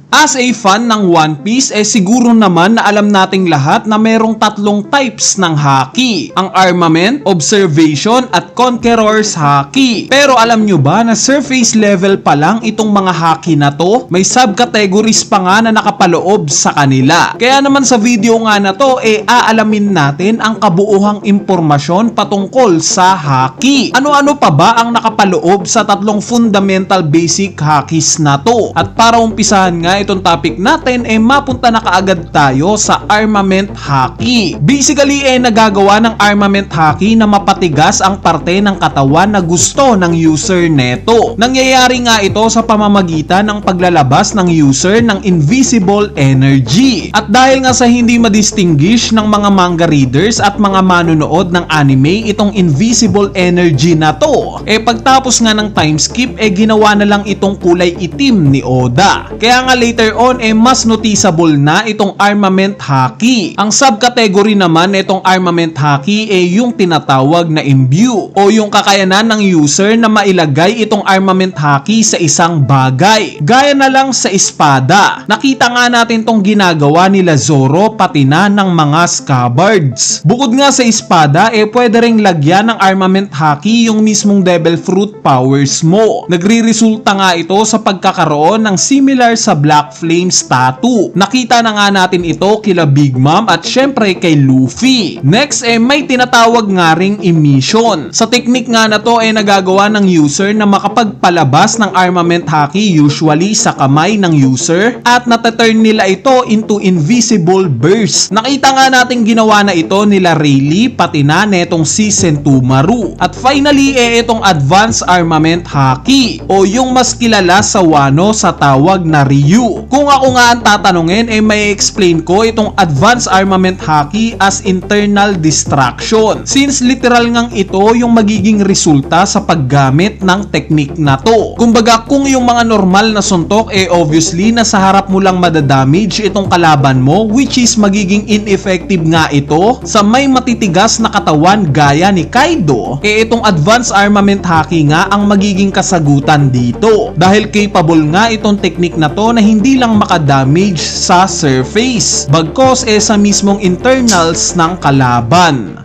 As a fan ng One Piece, siguro naman na alam nating lahat na merong tatlong types ng haki. Ang Armament, Observation, at Conqueror's Haki. Pero alam nyo ba na surface level pa lang itong mga haki na to? May subcategories pa nga na nakapaloob sa kanila. Kaya naman sa video nga na to, aalamin natin ang kabuuhang impormasyon patungkol sa haki. Ano-ano pa ba ang nakapaloob sa tatlong fundamental basic hakis na to? At para umpisahan nga itong topic natin, mapunta na kaagad tayo sa Armament Haki. Basically, nagagawa ng Armament Haki na mapatigas ang parte ng katawan na gusto ng user neto. Nangyayari nga ito sa pamamagitan ng paglalabas ng user ng invisible energy. At dahil nga sa hindi madistinguish ng mga manga readers at mga manonood ng anime itong invisible energy na to, pagtapos nga ng time skip, ginawa na lang itong kulay itim ni Oda. Kaya nga later on, mas noticeable na itong Armament Haki. Ang subcategory naman itong Armament Haki yung tinatawag na Imbue o yung kakayanan ng user na mailagay itong Armament Haki sa isang bagay. Gaya na lang sa espada. Nakita nga natin tong ginagawa nila Zoro pati na ng mga scabbards. Bukod nga sa espada, pwede ring lagyan ng Armament Haki yung mismong Devil Fruit powers mo. Nagre-resulta nga ito sa pagkakaroon ng similar sa Black Flames tattoo. Nakita na nga natin ito kila Big Mom at syempre kay Luffy. Next, may tinatawag nga ring emission. Sa technique nga na to, nagagawa ng user na makapagpalabas ng Armament Haki usually sa kamay ng user at nataturn nila ito into invisible burst. Nakita nga natin ginawa na ito nila Rayleigh pati na netong si Sentomaru. At finally, itong Advanced Armament Haki o yung mas kilala sa Wano sa tawag na Ryu. Kung ako nga ang tatanungin, may explain ko itong Advanced Armament Haki as internal distraction. Since literal ngang ito yung magiging resulta sa paggamit ng technique na to. Kumbaga, kung yung mga normal na suntok, obviously nasa harap mo lang madadamage itong kalaban mo, which is magiging ineffective nga ito sa may matitigas na katawan gaya ni Kaido. Itong Advanced Armament Haki nga ang magiging kasagutan dito. Dahil capable nga itong technique na to na hindi lang makadamage sa surface, bagkos sa mismong internals ng kalaban.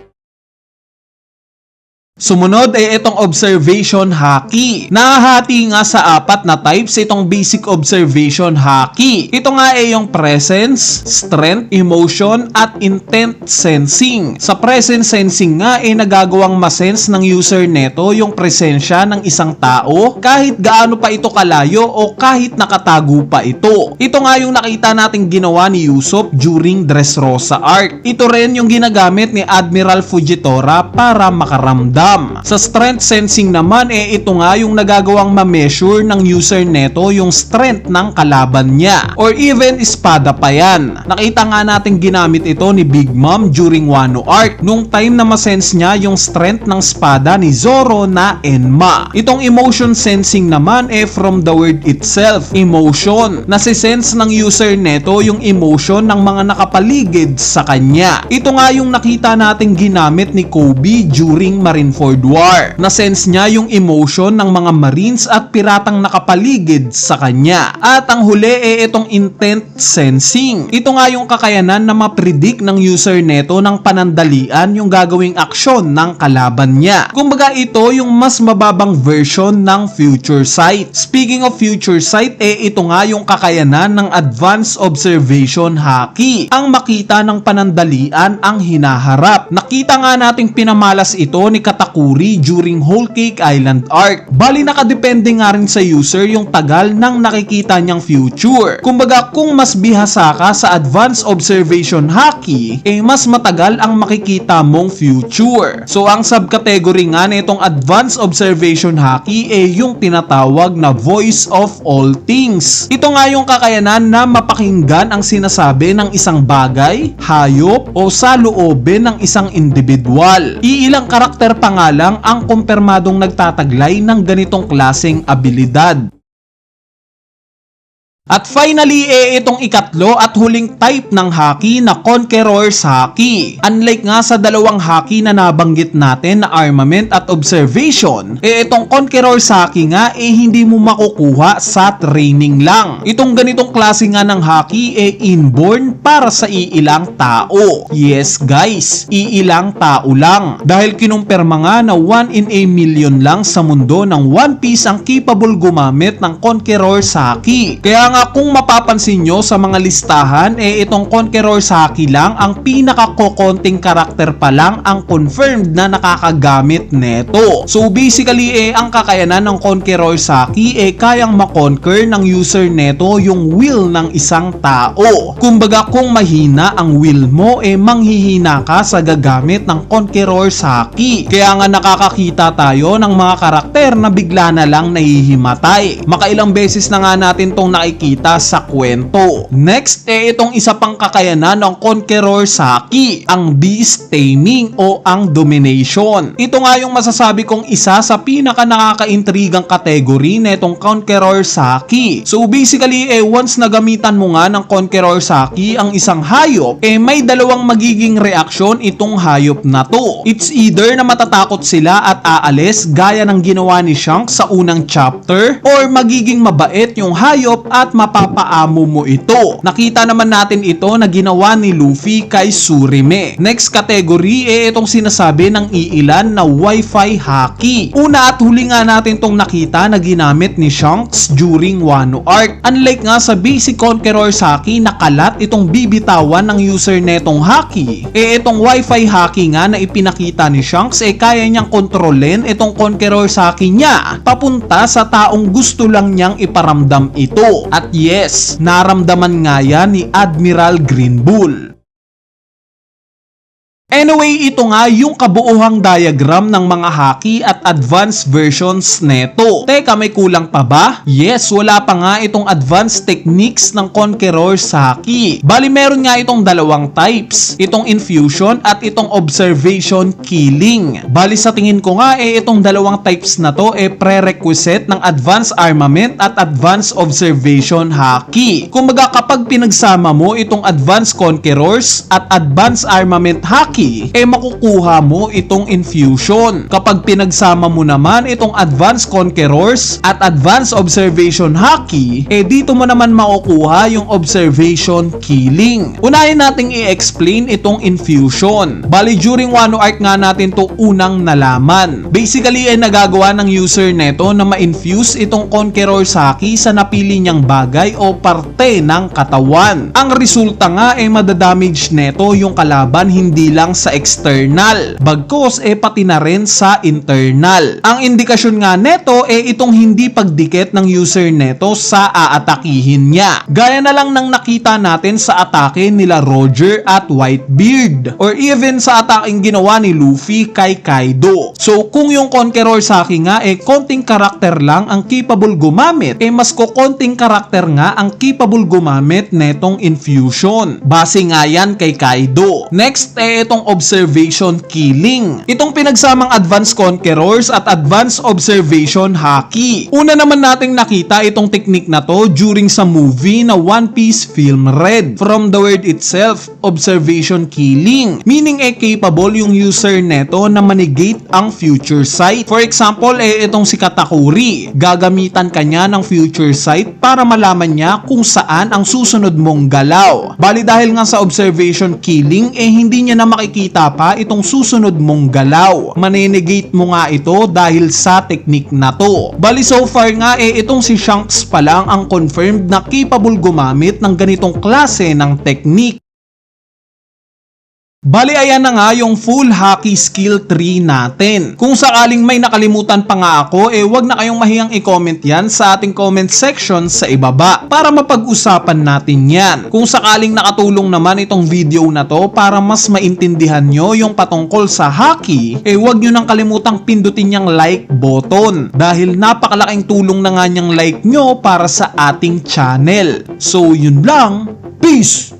Sumunod itong Observation Haki. Nahahati nga sa apat na types itong basic Observation Haki. Ito nga yung Presence, Strength, Emotion, at Intent Sensing. Sa Presence Sensing nga nagagawang masense ng user neto yung presensya ng isang tao kahit gaano pa ito kalayo o kahit nakatago pa ito. Ito nga yung nakita nating ginawa ni Usopp during Dressrosa arc. Ito rin yung ginagamit ni Admiral Fujitora para makaramdam. Sa strength sensing naman, ito nga yung nagagawang ma-measure ng user neto yung strength ng kalaban niya. Or even espada pa yan. Nakita nga natin ginamit ito ni Big Mom during Wano arc nung time na ma-sense niya yung strength ng espada ni Zoro na Enma. Itong emotion sensing naman from the word itself, emotion. Nasisense ng user neto yung emotion ng mga nakapaligid sa kanya. Ito nga yung nakita natin ginamit ni Kobe during Marineford War. Na-sense niya yung emotion ng mga marines at piratang nakapaligid sa kanya. At ang huli itong intent sensing. Ito nga yung kakayanan na ma-predict ng user neto ng panandalian yung gagawing aksyon ng kalaban niya. Kumbaga ito yung mas mababang version ng Future Sight. Speaking of Future Sight, ito nga yung kakayanan ng Advanced Observation Haki. Ang makita ng panandalian ang hinaharap. Nakita nga nating pinamalas ito ni Katakuri during Whole Cake Island arc. Bali nakadepende nga rin sa user yung tagal ng nakikita niyang future. Kumbaga kung mas bihasa ka sa Advanced Observation Haki, mas matagal ang makikita mong future. So ang subcategory nga nitong Advanced Observation Haki yung tinatawag na Voice of All Things. Ito nga yung kakayanan na mapakinggan ang sinasabi ng isang bagay, hayop o saloobin ng isang individual. Iilang karakter pa nga lang ang kumpirmadong nagtataglay ng ganitong klaseng abilidad. At finally, itong ikatlo at huling type ng haki na Conqueror's Haki. Unlike nga sa dalawang haki na nabanggit natin na armament at observation, itong Conqueror's Haki nga hindi mo makukuha sa training lang. Itong ganitong klase nga ng haki inborn para sa iilang tao. Yes guys, iilang tao lang. Dahil kinumpirma nga na 1 in a million lang sa mundo ng One Piece ang capable gumamit ng Conqueror's Haki. Kaya nga kung mapapansin nyo sa mga listahan, itong Conqueror's Haki lang ang pinaka-kokonting karakter pa lang ang confirmed na nakakagamit neto. So basically, ang kakayanan ng Conqueror's Haki kayang makonquer ng user neto yung will ng isang tao. Kumbaga kung mahina ang will mo, manghihina ka sa gagamit ng Conqueror's Haki. Kaya nga nakakakita tayo ng mga karakter na bigla na lang nahihimatay. Makailang beses na nga natin tong nakikita sa kwento. Next, itong isa pang kakayanan ng Conqueror's Haki, ang Beast Taming o ang Domination. Ito nga yung masasabi kong isa sa pinaka nakakaintrigang kategory netong Conqueror's Haki. So basically, once nagamitan mo nga ng Conqueror's Haki ang isang hayop, may dalawang magiging reaksyon itong hayop na to. It's either na matatakot sila at aalis gaya ng ginawa ni Shanks sa unang chapter, or magiging mabait yung hayop at mapapaamo mo ito. Nakita naman natin ito na ginawa ni Luffy kay Surime. Next category itong sinasabi ng iilan na Wi-Fi Haki. Una at huli nga natin tong nakita na ginamit ni Shanks during Wano Arc. Unlike nga sa basic Conqueror's Haki na kalat itong bibitawan ng user netong Haki, itong Wi-Fi Haki nga na ipinakita ni Shanks kaya niyang kontrolin itong Conqueror's Haki niya papunta sa taong gusto lang niyang iparamdam ito. At yes, naramdaman nga yan ni Admiral Green Bull. Anyway, ito nga yung kabuuhang diagram ng mga haki at advanced versions neto. Teka, may kulang pa ba? Yes, wala pa nga itong advanced techniques ng Conqueror's Haki. Bali, meron nga itong dalawang types. Itong infusion at itong observation killing. Bali, sa tingin ko nga itong dalawang types na to prerequisite ng advanced armament at advanced observation haki. Kumbaga, kapag pinagsama mo itong advanced Conquerors at advanced armament haki, makukuha mo itong infusion. Kapag pinagsama mo naman itong advanced Conquerors at advanced observation haki, dito mo naman makukuha yung observation killing. Unahin nating i-explain itong infusion. Bali, during Wano Arc nga natin to unang nalaman. Basically, nagagawa ng user neto na ma-infuse itong Conqueror's Haki sa napili niyang bagay o parte ng katawan. Ang resulta nga madadamage neto yung kalaban hindi lang sa external, bagkos pati na rin sa internal. Ang indikasyon nga neto itong hindi pagdikit ng user neto sa aatakihin niya. Gaya na lang ng nakita natin sa atake nila Roger at Whitebeard, or even sa ataking ginawa ni Luffy kay Kaido. So kung yung Conqueror's Haki nga konting karakter lang ang capable gumamit, mas konting karakter nga ang capable gumamit netong infusion. Base nga yan kay Kaido. Next itong observation killing. Itong pinagsamang advanced Conquerors at advanced observation haki. Una naman nating nakita itong technique na to during sa movie na One Piece Film Red. From the word itself, observation killing. Meaning capable yung user neto na manigate ang future sight. For example, itong si Katakuri. Gagamitan kanya ng future sight para malaman niya kung saan ang susunod mong galaw. Bali dahil nga sa observation killing, hindi niya na makikita pa itong susunod mong galaw. Manenegate mo nga ito dahil sa technique na to. Bali so far nga itong si Shanks pa lang ang confirmed na capable gumamit ng ganitong klase ng technique. Bali ayan na nga yung full haki skill tree natin. Kung sakaling may nakalimutan pa nga ako, wag na kayong mahiyang i-comment yan sa ating comment section sa ibaba para mapag-usapan natin yan. Kung sakaling nakatulong naman itong video na to para mas maintindihan nyo yung patungkol sa haki, wag nyo nang kalimutang pindutin yung like button dahil napakalaking tulong na nga niyang like nyo para sa ating channel. So yun lang, peace!